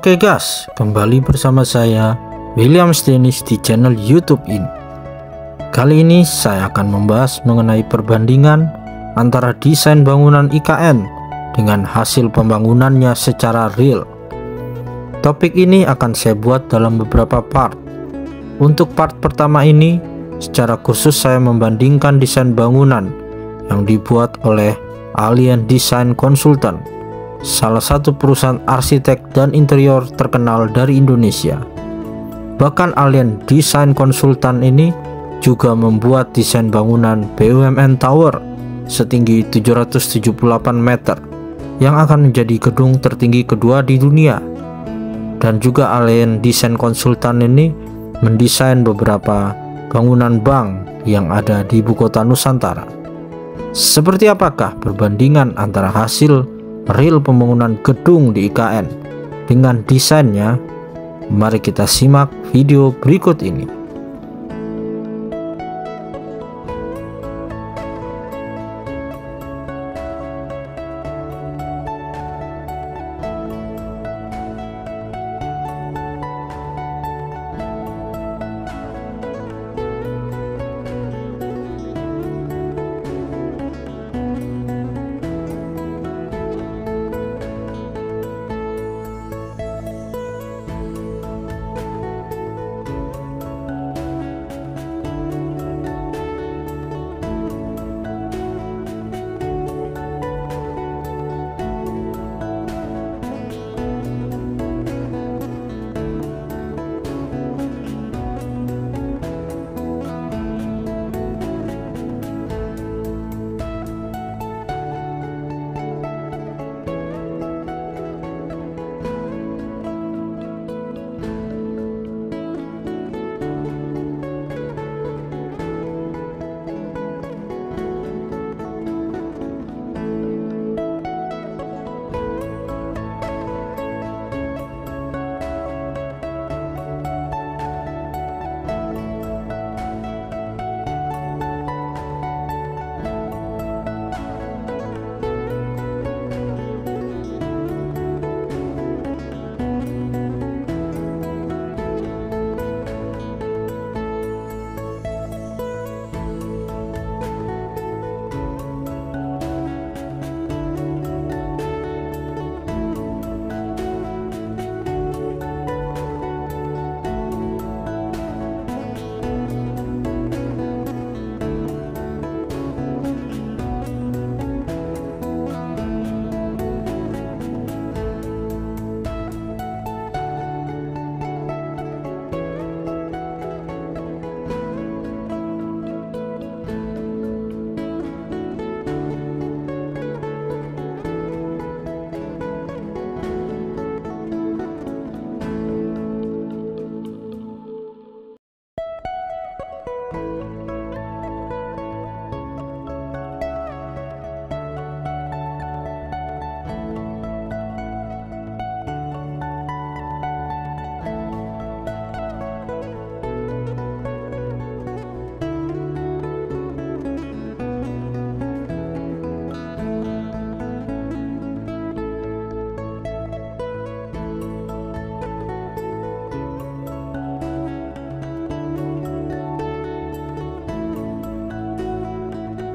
Oke guys, kembali bersama saya William Dennis di channel YouTube ini. Kali ini saya akan membahas mengenai perbandingan antara desain bangunan IKN dengan hasil pembangunannya secara real. Topik ini akan saya buat dalam beberapa part. Untuk part pertama ini, secara khusus saya membandingkan desain bangunan yang dibuat oleh Alien Design Consultant, salah satu perusahaan arsitek dan interior terkenal dari Indonesia. Bahkan Alien Design Consultant ini juga membuat desain bangunan BUMN Tower setinggi 778 meter yang akan menjadi gedung tertinggi kedua di dunia. Dan juga Alien Design Consultant ini mendesain beberapa bangunan bank yang ada di ibu kota Nusantara. Seperti apakah perbandingan antara hasil real pembangunan gedung di IKN dengan desainnya? Mari kita simak video berikut ini.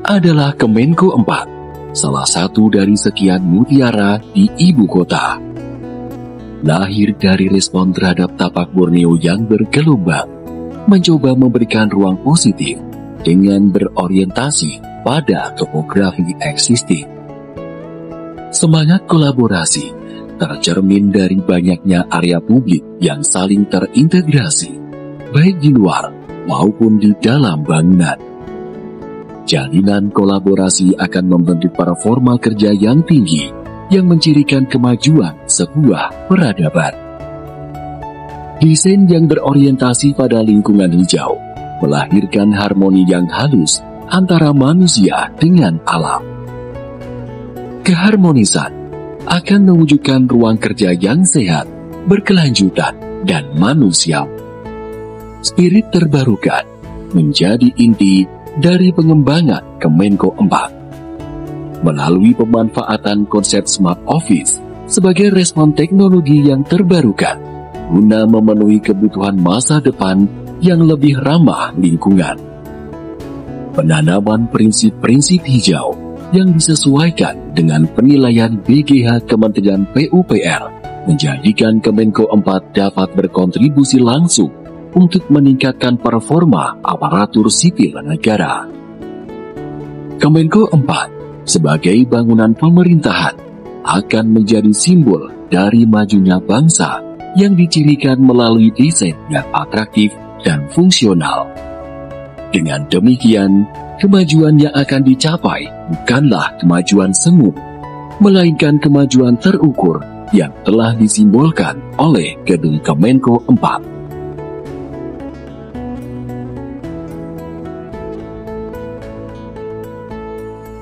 Adalah Kemenko 4, salah satu dari sekian mutiara di ibu kota. Lahir dari respon terhadap tapak Borneo yang bergelombang, mencoba memberikan ruang positif dengan berorientasi pada topografi existing. Semangat kolaborasi tercermin dari banyaknya area publik yang saling terintegrasi, baik di luar maupun di dalam bangunan. Jalinan kolaborasi akan membentuk performa kerja yang tinggi yang mencirikan kemajuan sebuah peradaban. Desain yang berorientasi pada lingkungan hijau melahirkan harmoni yang halus antara manusia dengan alam. Keharmonisan akan mewujudkan ruang kerja yang sehat, berkelanjutan, dan manusiawi. Spirit terbarukan menjadi inti dari pengembangan Kemenko 4. Melalui pemanfaatan konsep Smart Office sebagai respon teknologi yang terbarukan guna memenuhi kebutuhan masa depan yang lebih ramah lingkungan. Penanaman prinsip-prinsip hijau yang disesuaikan dengan penilaian BGH Kementerian PUPR menjadikan Kemenko 4 dapat berkontribusi langsung untuk meningkatkan performa aparatur sipil negara. Kemenko 4 sebagai bangunan pemerintahan akan menjadi simbol dari majunya bangsa yang dicirikan melalui desain yang atraktif dan fungsional. Dengan demikian, kemajuan yang akan dicapai bukanlah kemajuan semu, melainkan kemajuan terukur yang telah disimbolkan oleh Gedung Kemenko 4.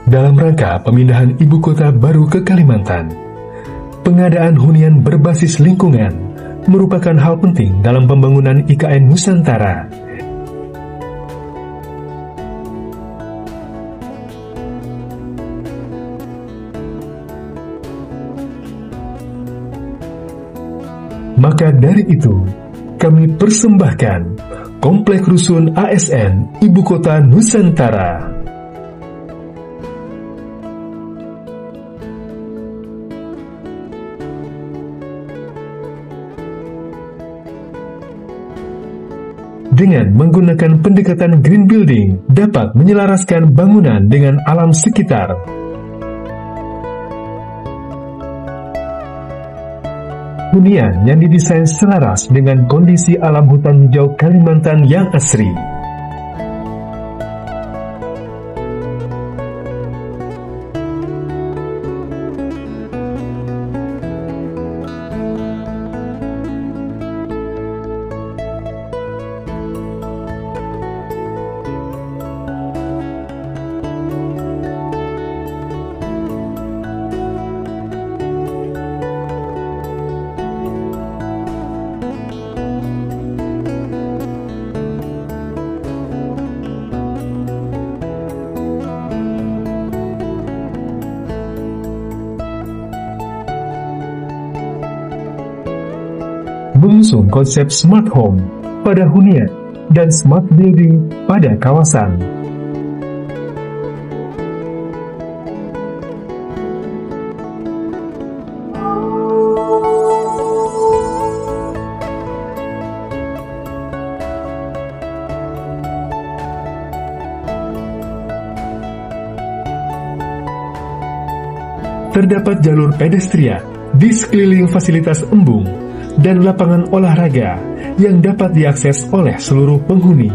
Dalam rangka pemindahan ibu kota baru ke Kalimantan, pengadaan hunian berbasis lingkungan merupakan hal penting dalam pembangunan IKN Nusantara. Maka dari itu, kami persembahkan Komplek Rusun ASN Ibu Kota Nusantara. Dengan menggunakan pendekatan green building, dapat menyelaraskan bangunan dengan alam sekitar. Hunian yang didesain selaras dengan kondisi alam hutan hijau Kalimantan yang asri. Mengusung konsep smart home pada hunian dan smart building pada kawasan. Terdapat jalur pedestrian di sekeliling fasilitas embung dan lapangan olahraga yang dapat diakses oleh seluruh penghuni.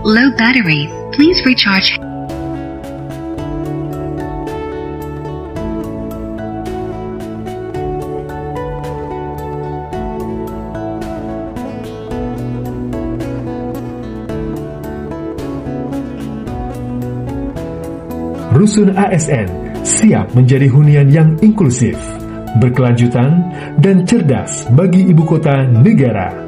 Low battery, please recharge. Rusun ASN siap menjadi hunian yang inklusif, berkelanjutan, dan cerdas bagi ibu kota negara.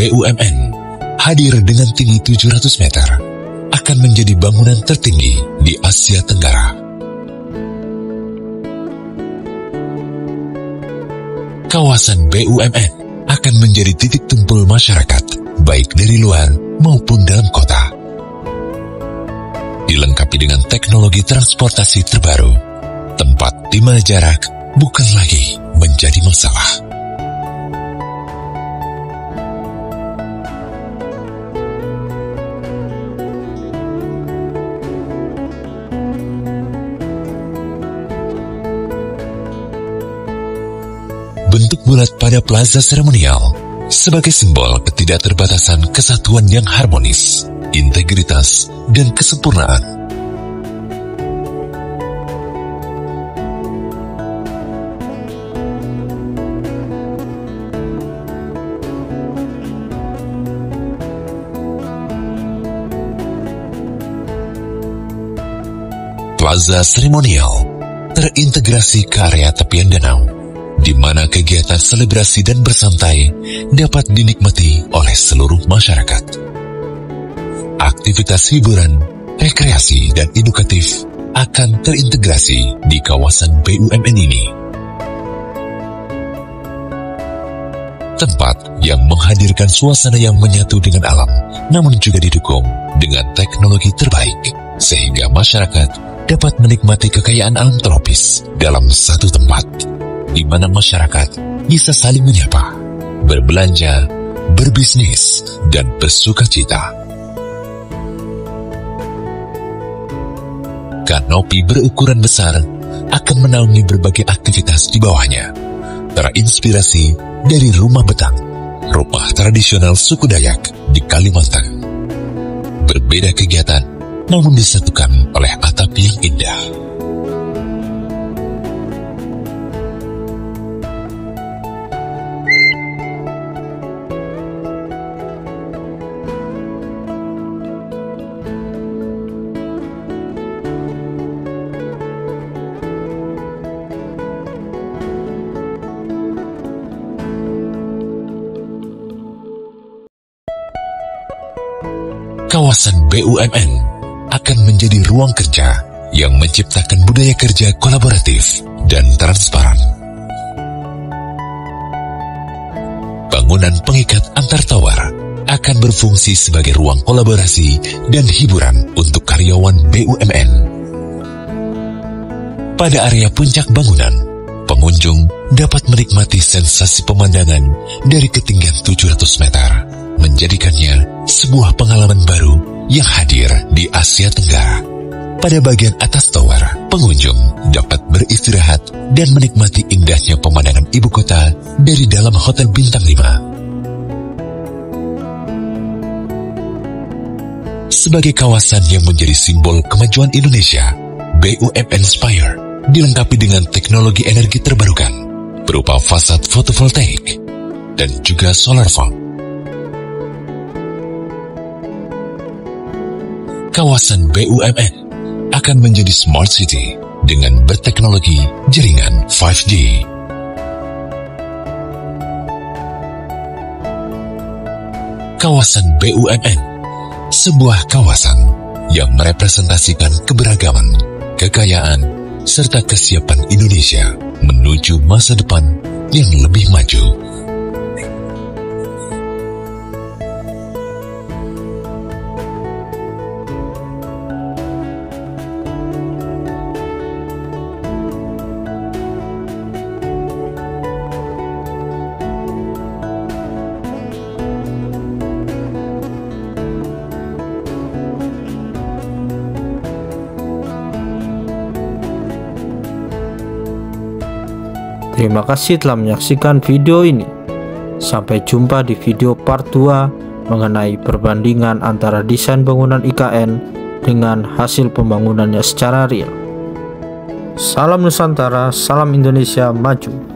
BUMN hadir dengan tinggi 700 meter akan menjadi bangunan tertinggi di Asia Tenggara. Kawasan BUMN akan menjadi titik kumpul masyarakat, baik dari luar maupun dalam kota. Dilengkapi dengan teknologi transportasi terbaru, tempat di mana jarak bukan lagi menjadi masalah. Bentuk bulat pada plaza seremonial sebagai simbol ketidakterbatasan kesatuan yang harmonis, integritas, dan kesempurnaan. Plaza seremonial terintegrasi ke area tepian danau, di mana kegiatan selebrasi dan bersantai dapat dinikmati oleh seluruh masyarakat. Aktivitas hiburan, rekreasi, dan edukatif akan terintegrasi di kawasan BUMN ini. Tempat yang menghadirkan suasana yang menyatu dengan alam, namun juga didukung dengan teknologi terbaik, sehingga masyarakat dapat menikmati kekayaan alam tropis dalam satu tempat, di mana masyarakat bisa saling menyapa, berbelanja, berbisnis, dan bersukacita. Kanopi berukuran besar akan menaungi berbagai aktivitas di bawahnya, terinspirasi dari rumah betang, rumah tradisional suku Dayak di Kalimantan. Berbeda kegiatan, namun disatukan oleh atap yang indah. Kawasan BUMN akan menjadi ruang kerja yang menciptakan budaya kerja kolaboratif dan transparan. Bangunan pengikat antar tower akan berfungsi sebagai ruang kolaborasi dan hiburan untuk karyawan BUMN. Pada area puncak bangunan, pengunjung dapat menikmati sensasi pemandangan dari ketinggian 700 meter, menjadikannya sebuah pengalaman baru yang hadir di Asia Tenggara. Pada bagian atas tower, pengunjung dapat beristirahat dan menikmati indahnya pemandangan ibu kota dari dalam hotel bintang 5. Sebagai kawasan yang menjadi simbol kemajuan Indonesia, BUMN Spire dilengkapi dengan teknologi energi terbarukan berupa fasad fotovoltaik dan juga solar farm. Kawasan BUMN akan menjadi smart city dengan berteknologi jaringan 5G. Kawasan BUMN, sebuah kawasan yang merepresentasikan keberagaman, kekayaan, serta kesiapan Indonesia menuju masa depan yang lebih maju. Terima kasih telah menyaksikan video ini. Sampai jumpa di video part 2 mengenai perbandingan antara desain bangunan IKN dengan hasil pembangunannya secara real. Salam Nusantara, salam Indonesia maju.